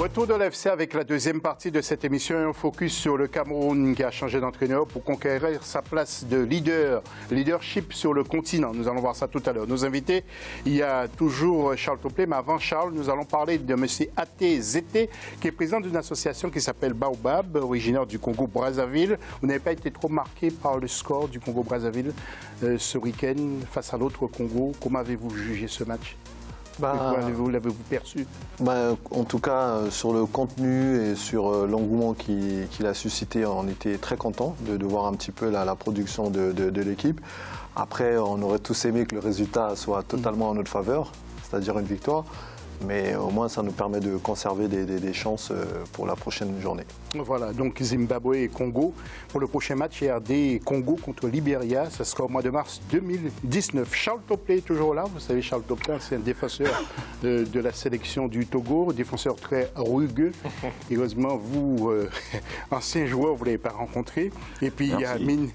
Retour de l'FC avec la deuxième partie de cette émission et un focus sur le Cameroun qui a changé d'entraîneur pour conquérir sa place de leadership sur le continent. Nous allons voir ça tout à l'heure. Nos invités, il y a toujours Charles Topley, mais avant Charles, nous allons parler de M. Até Zété, qui est président d'une association qui s'appelle Baobab, originaire du Congo-Brazzaville. Vous n'avez pas été trop marqué par le score du Congo-Brazzaville ce week-end face à l'autre Congo. Comment avez-vous jugé ce match ? L'avez-vous perçu? En tout cas, sur le contenu et sur l'engouement qu'il a suscité, on était très contents de voir un petit peu la production de l'équipe. Après, on aurait tous aimé que le résultat soit totalement en notre faveur, c'est-à-dire une victoire. Mais au moins, ça nous permet de conserver des chances pour la prochaine journée. Voilà, donc Zimbabwe et Congo. Pour le prochain match, RD Congo contre Libéria, ça sera au mois de mars 2019. Charles Topley est toujours là. Vous savez, Charles Topley, c'est un défenseur de la sélection du Togo, défenseur très rugueux. Heureusement, vous, ancien joueur, vous ne l'avez pas rencontré. Et puis, il y a Amine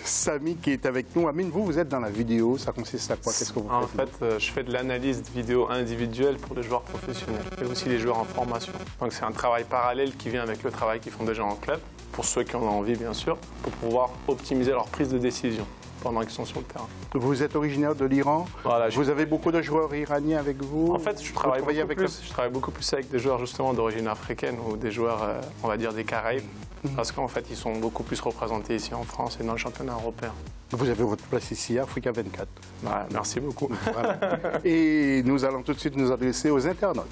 Sami qui est avec nous. Amine, vous êtes dans la vidéo. Ça consiste à quoi? Qu'est-ce que vous faites? En fait, je fais de l'analyse vidéo individuelle pour les joueurs professionnels et aussi les joueurs en formation. Donc c'est un travail parallèle qui vient avec le travail qu'ils font déjà en club, pour ceux qui en ont envie bien sûr, pour pouvoir optimiser leur prise de décision pendant qu'ils sont sur le terrain. Vous êtes originaire de l'Iran. Voilà, vous avez beaucoup de joueurs iraniens avec vous? En fait, je travaille beaucoup plus avec des joueurs justement d'origine africaine ou des joueurs, on va dire, des Caraïbes. Parce qu'en fait, ils sont beaucoup plus représentés ici en France et dans le championnat européen. Vous avez votre place ici à Africa 24. Merci beaucoup. Voilà. Et nous allons tout de suite nous adresser aux internautes.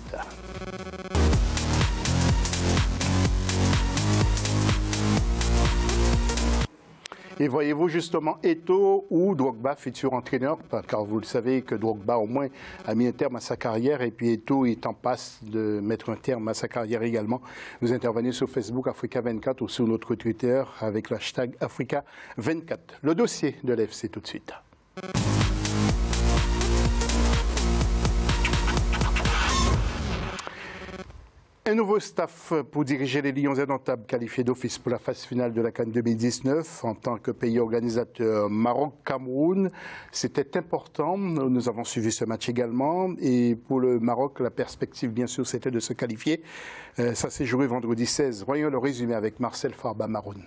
Et voyez-vous justement Eto'o ou Drogba, futur entraîneur, car vous le savez que Drogba au moins a mis un terme à sa carrière et puis Eto'o est en passe de mettre un terme à sa carrière également. Vous intervenez sur Facebook Africa 24 ou sur notre Twitter avec le hashtag Africa 24. Le dossier de l'FC tout de suite. Un nouveau staff pour diriger les Lions indomptables qualifiés d'office pour la phase finale de la CAN 2019 en tant que pays organisateur Maroc-Cameroun. C'était important. Nous avons suivi ce match également. Et pour le Maroc, la perspective, bien sûr, c'était de se qualifier. Ça s'est joué vendredi 16. Voyons le résumé avec Marcel Farba-Maroun.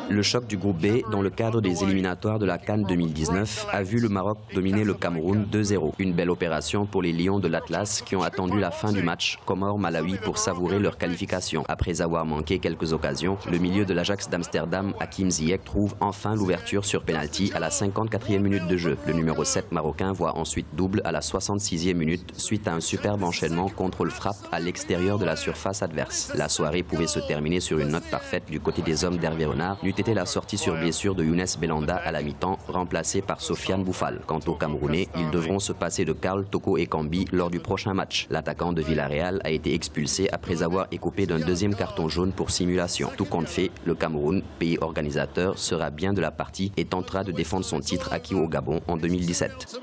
Le choc du groupe B, dans le cadre des éliminatoires de la CAN 2019, a vu le Maroc dominer le Cameroun 2-0. Une belle opération pour les Lions de l'Atlas qui ont attendu la fin du match Comores-Malawi pour savourer leur qualification. Après avoir manqué quelques occasions, le milieu de l'Ajax d'Amsterdam, Hakim Ziyech, trouve enfin l'ouverture sur pénalty à la 54e minute de jeu. Le numéro 7 marocain voit ensuite double à la 66e minute suite à un superbe enchaînement contrôle-frappe à l'extérieur de la surface adverse. La soirée pouvait se terminer sur une note parfaite du côté des hommes d'Hervé Renard. Était la sortie sur blessure de Younes Belanda à la mi-temps, remplacé par Sofiane Boufal. Quant aux Camerounais, ils devront se passer de Karl Toko Ekambi lors du prochain match. L'attaquant de Villarreal a été expulsé après avoir écopé d'un deuxième carton jaune pour simulation. Tout compte fait, le Cameroun, pays organisateur, sera bien de la partie et tentera de défendre son titre acquis au Gabon en 2017.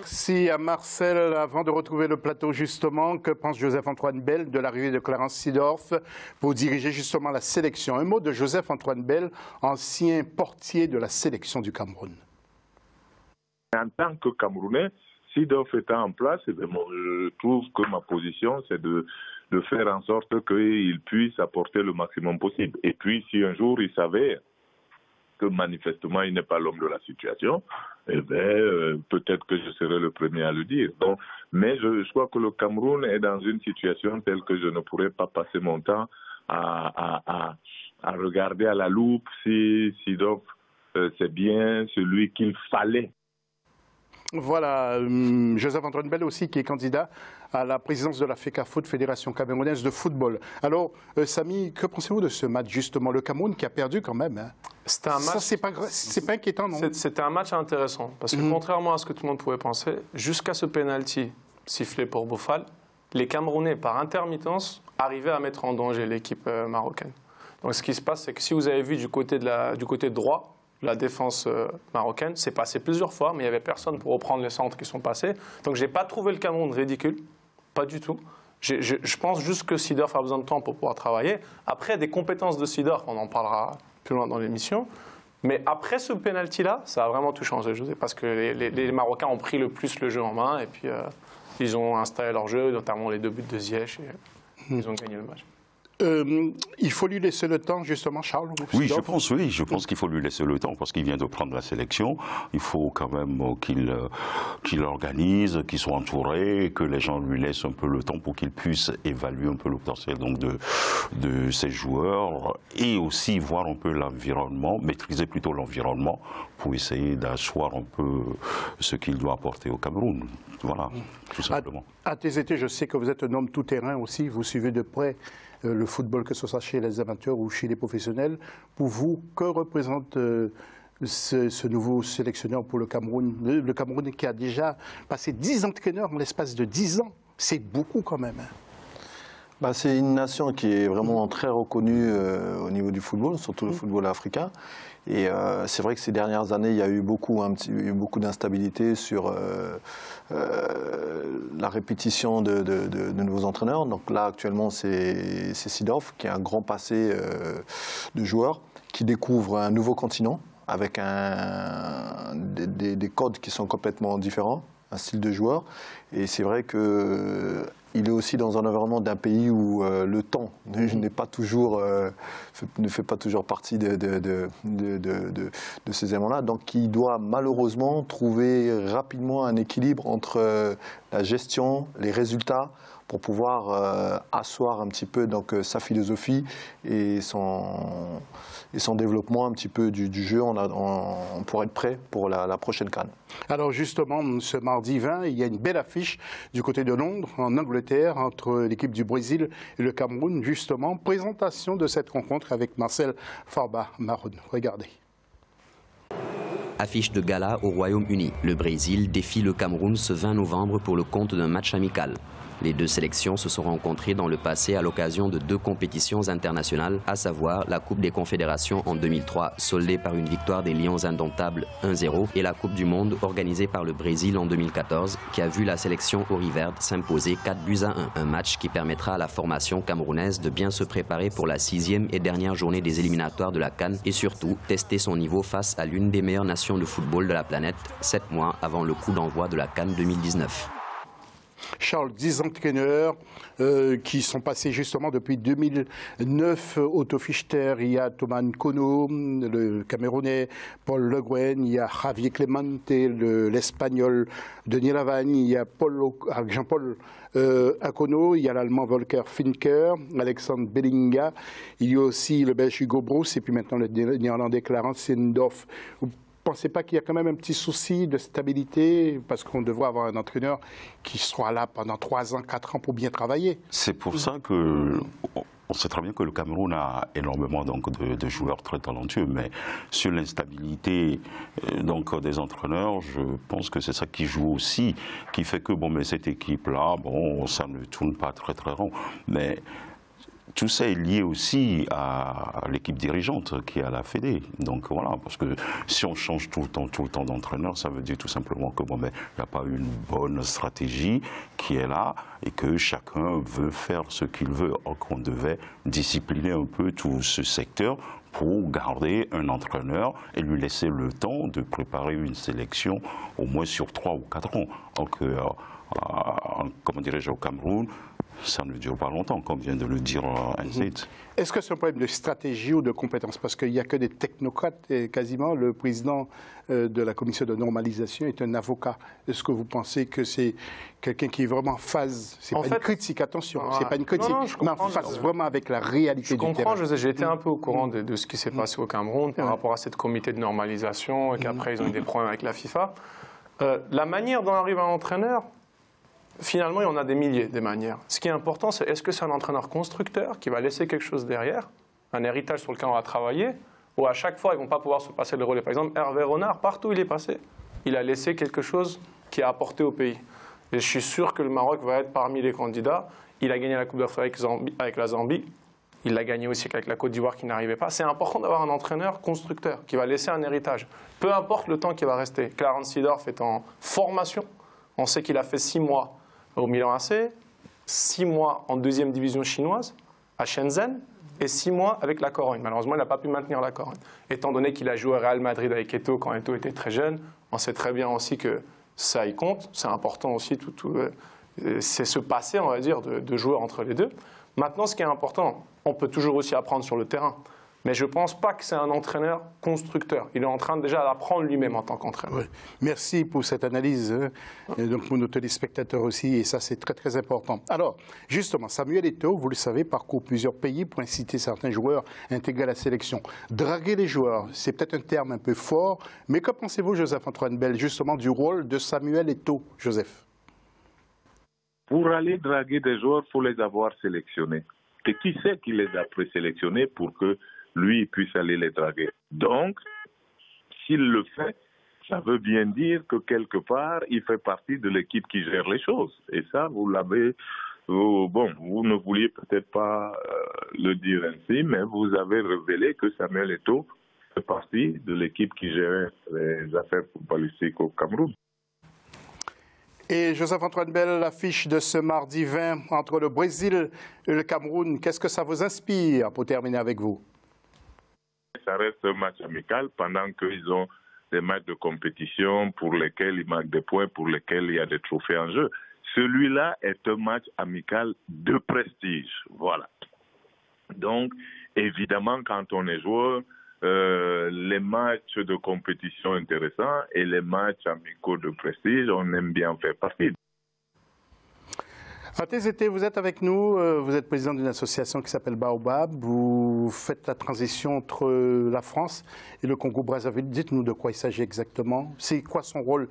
Si à Marcel, avant de retrouver le plateau justement, que pense Joseph-Antoine Bell de l'arrivée de Clarence Seedorf pour diriger justement la sélection? Un mot de Joseph-Antoine Bell, ancien portier de la sélection du Cameroun. En tant que Camerounais, Seedorf étant en place, je trouve que ma position, c'est de faire en sorte qu'il puisse apporter le maximum possible. Et puis, si un jour il savait que manifestement il n'est pas l'homme de la situation, peut-être que je serai le premier à le dire. Donc, mais je crois que le Cameroun est dans une situation telle que je ne pourrais pas passer mon temps à regarder à la loupe si Seedorf c'est bien celui qu'il fallait. Voilà, Joseph-Antoine Bell aussi qui est candidat à la présidence de la FECAFOOT, Fédération camerounaise de football. Alors, Samy, que pensez-vous de ce match justement? Le Cameroun qui a perdu quand même. Hein. C'était un match... Ça, c'est pas inquiétant, non? C'était un match intéressant, parce que contrairement à ce que tout le monde pouvait penser, jusqu'à ce penalty sifflé pour Boufal, les Camerounais, par intermittence, arrivaient à mettre en danger l'équipe marocaine. Donc ce qui se passe, c'est que si vous avez vu du côté droit, la défense marocaine, c'est passé plusieurs fois, mais il n'y avait personne pour reprendre les centres qui sont passés. Donc je n'ai pas trouvé le Cameroun ridicule, pas du tout. Je pense juste que Seedorf a besoin de temps pour pouvoir travailler. Après, des compétences de Seedorf, on en parlera plus loin dans l'émission. Mais après ce penalty-là, ça a vraiment tout changé, José, parce que les Marocains ont pris le plus le jeu en main et puis ils ont installé leur jeu, notamment les 2 buts de Ziyech. Ils ont gagné le match. Il faut lui laisser le temps, justement, Charles? Oui, je pense qu'il faut lui laisser le temps parce qu'il vient de prendre la sélection. Il faut quand même qu'il organise, qu'il soit entouré, que les gens lui laissent un peu le temps pour qu'il puisse évaluer un peu le potentiel donc, de ses joueurs et aussi voir un peu l'environnement, maîtriser plutôt l'environnement pour essayer d'asseoir un peu ce qu'il doit apporter au Cameroun. Voilà, tout simplement. À TZT, je sais que vous êtes un homme tout-terrain aussi, vous suivez de près le football, que ce soit chez les amateurs ou chez les professionnels. Pour vous, que représente ce nouveau sélectionneur pour le Cameroun? Le Cameroun qui a déjà passé 10 entraîneurs en l'espace de 10 ans. C'est beaucoup quand même. C'est une nation qui est vraiment très reconnue au niveau du football, surtout le football africain. Et c'est vrai que ces dernières années, il y a eu beaucoup d'instabilité sur la répétition de nouveaux entraîneurs. Donc là, actuellement, c'est Seedorf, qui a un grand passé de joueur, qui découvre un nouveau continent avec des codes qui sont complètement différents, un style de joueur. Et c'est vrai que il est aussi dans un environnement d'un pays où le temps ne fait pas toujours partie de ces éléments-là. Donc il doit malheureusement trouver rapidement un équilibre entre la gestion, les résultats, pour pouvoir asseoir un petit peu donc, sa philosophie et son développement un petit peu du jeu pour être prêt pour la prochaine CAN. Alors justement, ce mardi 20, il y a une belle affiche du côté de Londres, en Angleterre, entre l'équipe du Brésil et le Cameroun. Justement, présentation de cette rencontre avec Marcel Farba-Maroun. Regardez. Affiche de gala au Royaume-Uni. Le Brésil défie le Cameroun ce 20 novembre pour le compte d'un match amical. Les deux sélections se sont rencontrées dans le passé à l'occasion de 2 compétitions internationales, à savoir la Coupe des Confédérations en 2003, soldée par une victoire des Lions indomptables 1-0, et la Coupe du Monde organisée par le Brésil en 2014, qui a vu la sélection auriverde s'imposer 4-1. Un match qui permettra à la formation camerounaise de bien se préparer pour la 6e et dernière journée des éliminatoires de la CAN et surtout tester son niveau face à l'une des meilleures nations de football de la planète, 7 mois avant le coup d'envoi de la CAN 2019. Charles, 10 entraîneurs qui sont passés justement depuis 2009. Otto Fichter, il y a Thomas Nkono, le Camerounais, Paul Le Guen, il y a Javier Clemente, l'Espagnol Denis Lavagne, il y a Jean-Paul Akono, il y a l'Allemand Volker Finker, Alexandre Bellinga, il y a aussi le Belge Hugo Broos et puis maintenant le Néerlandais Clarence Seedorf. Vous ne pensez pas qu'il y a quand même un petit souci de stabilité parce qu'on devrait avoir un entraîneur qui soit là pendant 3 ans, 4 ans pour bien travailler? C'est pour ça que on sait très bien que le Cameroun a énormément donc, de joueurs très talentueux, mais sur l'instabilité donc, des entraîneurs, je pense que c'est ça qui joue aussi, qui fait que bon, mais cette équipe-là, bon, ça ne tourne pas très très rond. Mais tout ça est lié aussi à l'équipe dirigeante qui est à la Fédé. Donc voilà, parce que si on change tout le temps d'entraîneur, ça veut dire tout simplement que bon, il n'y a pas une bonne stratégie qui est là et que chacun veut faire ce qu'il veut. Or qu'on devait discipliner un peu tout ce secteur pour garder un entraîneur et lui laisser le temps de préparer une sélection au moins sur 3 ou 4 ans. Donc, comment dirais-je, au Cameroun, ça ne dure pas longtemps, comme vient de le dire Anzeit. Est-ce que c'est un problème de stratégie ou de compétence? Parce qu'il n'y a que des technocrates, et quasiment le président de la commission de normalisation est un avocat. Est-ce que vous pensez que c'est quelqu'un qui est vraiment en phase? C'est pas une critique, attention, c'est pas une critique, mais en phase vraiment avec la réalité du terrain. J'ai été un peu au courant de ce qui s'est passé au Cameroun par rapport à cette comité de normalisation et qu'après ils ont eu des problèmes avec la FIFA. La manière dont arrive un entraîneur, finalement, il y en a des milliers de manières. Ce qui est important, c'est est-ce que c'est un entraîneur constructeur qui va laisser quelque chose derrière, un héritage sur lequel on va travailler, ou à chaque fois, ils ne vont pas pouvoir se passer le relais. Par exemple, Hervé Renard, partout où il est passé, il a laissé quelque chose qui a apporté au pays. Et je suis sûr que le Maroc va être parmi les candidats. Il a gagné la Coupe d'Afrique avec la Zambie. Il l'a gagné aussi avec la Côte d'Ivoire qui n'arrivait pas. C'est important d'avoir un entraîneur constructeur qui va laisser un héritage. Peu importe le temps qui va rester. Clarence Seedorf est en formation. On sait qu'il a fait 6 mois au Milan AC, 6 mois en 2e division chinoise, à Shenzhen, et 6 mois avec la Corogne. Malheureusement, il n'a pas pu maintenir la Corogne. Étant donné qu'il a joué au Real Madrid avec Eto'o quand Eto'o était très jeune, on sait très bien aussi que ça y compte. C'est important aussi, c'est ce passé, on va dire, de joueurs entre les deux. Maintenant, ce qui est important, on peut toujours aussi apprendre sur le terrain. Mais je ne pense pas que c'est un entraîneur constructeur. Il est en train déjà d'apprendre lui-même en tant qu'entraîneur. Oui. Merci pour cette analyse, donc pour nos téléspectateurs aussi, et ça c'est très très important. Alors, justement, Samuel Eto'o, vous le savez, parcourt plusieurs pays pour inciter certains joueurs à intégrer la sélection. Draguer les joueurs, c'est peut-être un terme un peu fort, mais que pensez-vous, Joseph-Antoine Bell, justement du rôle de Samuel Eto'o, Joseph? Pour aller draguer des joueurs, il faut les avoir sélectionnés. Et qui c'est qui les a présélectionnés pour que lui puisse aller les draguer? Donc, s'il le fait, ça veut bien dire que quelque part, il fait partie de l'équipe qui gère les choses. Et ça, vous l'avez... Bon, vous ne vouliez peut-être pas le dire ainsi, mais vous avez révélé que Samuel Eto'o fait partie de l'équipe qui gère les affaires footballistiques au Cameroun. Et Joseph-Antoine Bell, l'affiche de ce mardi 20 entre le Brésil et le Cameroun, qu'est-ce que ça vous inspire pour terminer avec vous? Ça reste un match amical pendant qu'ils ont des matchs de compétition pour lesquels ils marquent des points, pour lesquels il y a des trophées en jeu. Celui-là est un match amical de prestige. Voilà. Donc, évidemment, quand on est joueur, les matchs de compétition intéressants et les matchs amicaux de prestige, on aime bien faire partie. ATZT, vous êtes avec nous, vous êtes président d'une association qui s'appelle Baobab, vous faites la transition entre la France et le Congo-Brazzaville. Dites-nous de quoi il s'agit exactement, c'est quoi son rôle,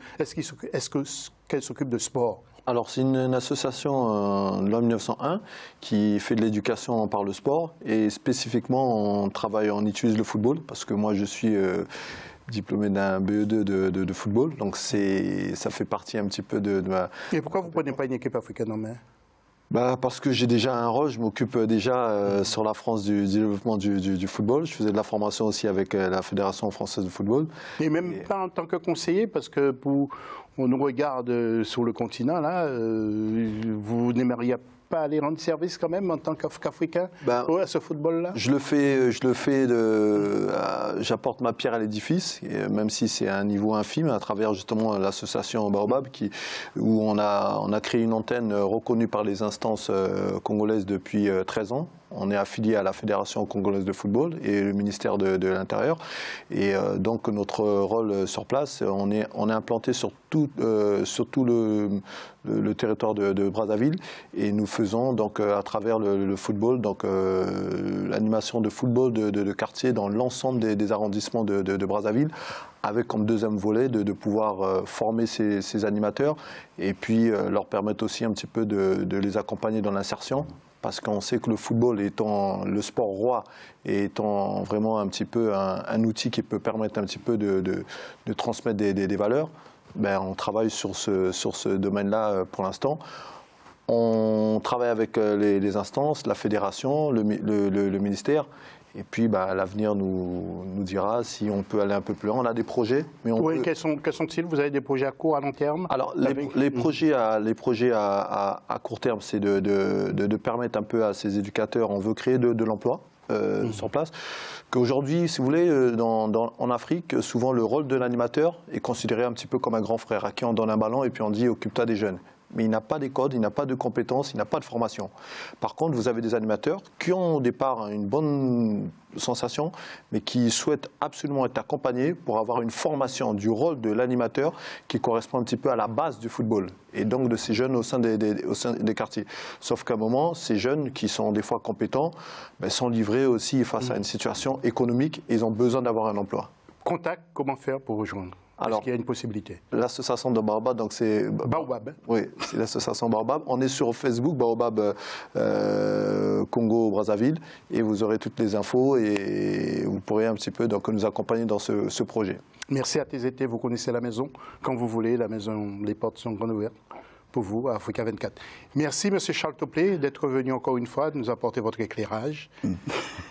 qu'elle s'occupe de sport? Alors c'est une association de l'an 1901 qui fait de l'éducation par le sport et spécifiquement on utilise le football parce que moi je suis diplômé d'un BE2 de football, donc ça fait partie un petit peu de ma... Et pourquoi vous ne prenez pas une équipe africaine en main? Parce que j'ai déjà un rôle, je m'occupe déjà sur la France du développement du football. Je faisais de la formation aussi avec la Fédération française de football. Et même pas en tant que conseiller, parce que on nous regarde sur le continent, là, vous n'aimeriez pas aller rendre service quand même en tant qu'Africain à ce football-là? Je le fais, j'apporte ma pierre à l'édifice, même si c'est à un niveau infime, à travers justement l'association Baobab, où on a créé une antenne reconnue par les instances congolaises depuis 13 ans. On est affilié à la Fédération congolaise de football et le ministère de l'Intérieur. Et donc notre rôle sur place, on est implanté sur tout le territoire de Brazzaville et nous faisons donc à travers le football, donc l'animation de football de quartier dans l'ensemble des arrondissements de Brazzaville, avec comme deuxième volet de pouvoir former ces animateurs et puis leur permettre aussi un petit peu de les accompagner dans l'insertion. Parce qu'on sait que le football étant le sport roi et étant vraiment un petit peu un outil qui peut permettre un petit peu de transmettre des valeurs, on travaille sur ce domaine-là pour l'instant. On travaille avec les instances, la fédération, le ministère. Et puis l'avenir nous dira si on peut aller un peu plus loin. On a des projets. Mais quels sont-ils? Vous avez des projets à court, à long terme? Alors les projets à court terme, c'est de permettre un peu à ces éducateurs, on veut créer de l'emploi sur place. Qu'aujourd'hui, si vous voulez, en Afrique, souvent le rôle de l'animateur est considéré un petit peu comme un grand frère à qui on donne un ballon et puis on dit occupe-toi des jeunes. Mais il n'a pas des codes, il n'a pas de compétences, il n'a pas de formation. Par contre, vous avez des animateurs qui ont au départ une bonne sensation, mais qui souhaitent absolument être accompagnés pour avoir une formation du rôle de l'animateur qui correspond un petit peu à la base du football, et donc de ces jeunes au sein des quartiers. Sauf qu'à un moment, ces jeunes qui sont des fois compétents sont livrés aussi face à une situation économique et ils ont besoin d'avoir un emploi. Contact, comment faire pour rejoindre? Est-ce qu'il y a une possibilité? L'association de Baobab, donc c'est... Baobab. Oui, c'est l'association Baobab. On est sur Facebook, Baobab Congo-Brazzaville, et vous aurez toutes les infos et vous pourrez un petit peu nous accompagner dans ce projet. Merci à TZT, vous connaissez la maison. Quand vous voulez, la maison, les portes sont grandes ouvertes pour vous à Africa 24. Merci, M. Charles Toplé, d'être venu encore une fois, de nous apporter votre éclairage.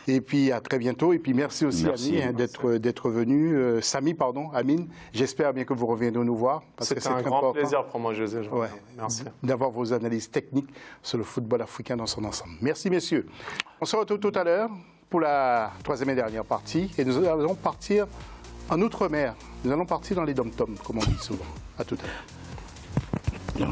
Et puis, à très bientôt. Et puis, merci aussi, Ami, d'être venu. Samy, pardon, Amine. J'espère bien que vous reviendrez nous voir. C'était un grand plaisir pour moi, José. Ouais. Merci. D'avoir vos analyses techniques sur le football africain dans son ensemble. Merci, messieurs. On se retrouve tout à l'heure pour la troisième et dernière partie. Et nous allons partir en Outre-mer. Nous allons partir dans les dom-toms, comme on dit souvent. À tout à l'heure. Bien,